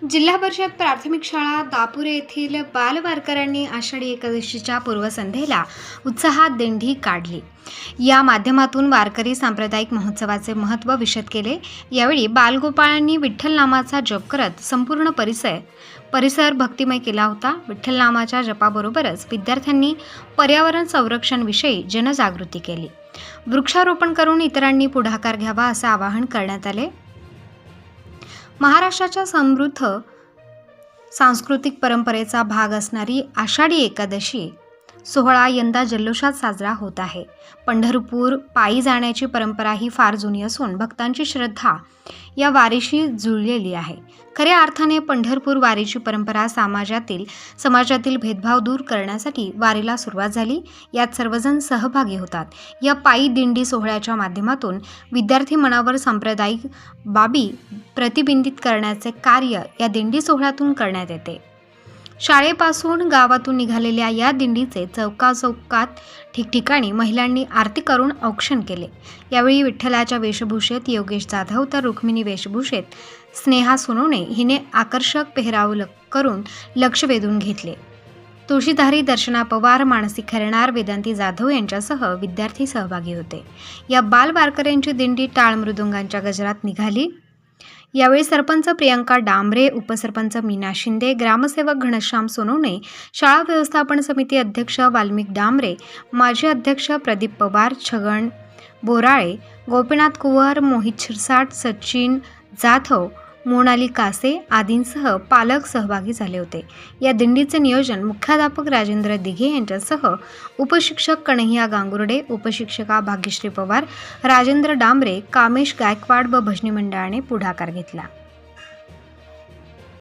जिल्हा परिषद प्राथमिक शाळा दापूर येथील बालवारकऱ्यांनी आषाढी एकादशीच्या पूर्वसंध्येला उत्साहात दिंडी काढली। या माध्यमातून वारकरी सांप्रदायिक महोत्सवाचे महत्त्व विशद केले। यावेळी बालगोपाळांनी विठ्ठल नामाचा जप करत संपूर्ण परिसर भक्तिमय केला होता। विठ्ठल नामाच्या जपाबरोबरच विद्यार्थ्यांनी पर्यावरण संरक्षण विषयी जनजागृती केली। वृक्षारोपण करून इतरांनी पुढाकार घ्यावा असे आवाहन करण्यात आले। महाराष्ट्राच्या समृद्ध सांस्कृतिक परंपरेचा भाग असणारी आषाढी एकादशी सोहळा यंदा जल्लोषात साजरा होत आहे। पंढरपूर पायी जाण्याची परंपरा ही फार जुनी असून भक्तांची श्रद्धा या वारीशी जुळलेली आहे। खऱ्या अर्थाने पंढरपूर वारीची परंपरा समाजातील भेदभाव दूर करण्यासाठी वारीला सुरुवात झाली। यात सर्वजण सहभागी होतात। या पायी दिंडी सोहळ्याच्या माध्यमातून विद्यार्थी मनावर सांप्रदायिक बाबी प्रतिबिंबित करण्याचे कार्य या दिंडी सोहळ्यातून करण्यात येते। शाळेपासून गावातून निघालेल्या या दिंडीचे चौकात ठिकठिकाणी महिलांनी आरती करून औक्षण केले। यावेळी विठ्ठलाच्या वेशभूषेत योगेश जाधव तर रुक्मिणी वेशभूषेत स्नेहा सोनवणे हिने आकर्षक पेहराव करून लक्ष वेधून घेतले। तुळशीधारी दर्शना पवार, मानसी खैरनार, वेदांती जाधव यांच्यासह विद्यार्थी सहभागी होते। या बाल वारकऱ्यांची दिंडी टाळ मृदुंगांच्या गजरात निघाली। यावेळी सरपंच प्रियंका डांबरे, उपसरपंच मीना शिंदे, ग्रामसेवक घनश्याम सोनवणे, शाळा व्यवस्थापन समिती अध्यक्ष वाल्मिक डांबरे, माजी अध्यक्ष प्रदीप पवार, छगन बोराळे, गोपीनाथ कुवर, मोहित शिरसाट, सचिन जाधव, मोनाली कासे आदींसह पालक सहभागी झाले होते। या दिंडीचे नियोजन मुख्याध्यापक राजेंद्र दिघे यांच्यासह उपशिक्षक कन्हैया गांगुर्डे, उपशिक्षिका भाग्यश्री पवार, राजेंद्र डांबरे, कामेश गायकवाड व भजनी मंडळाने पुढाकार घेतला।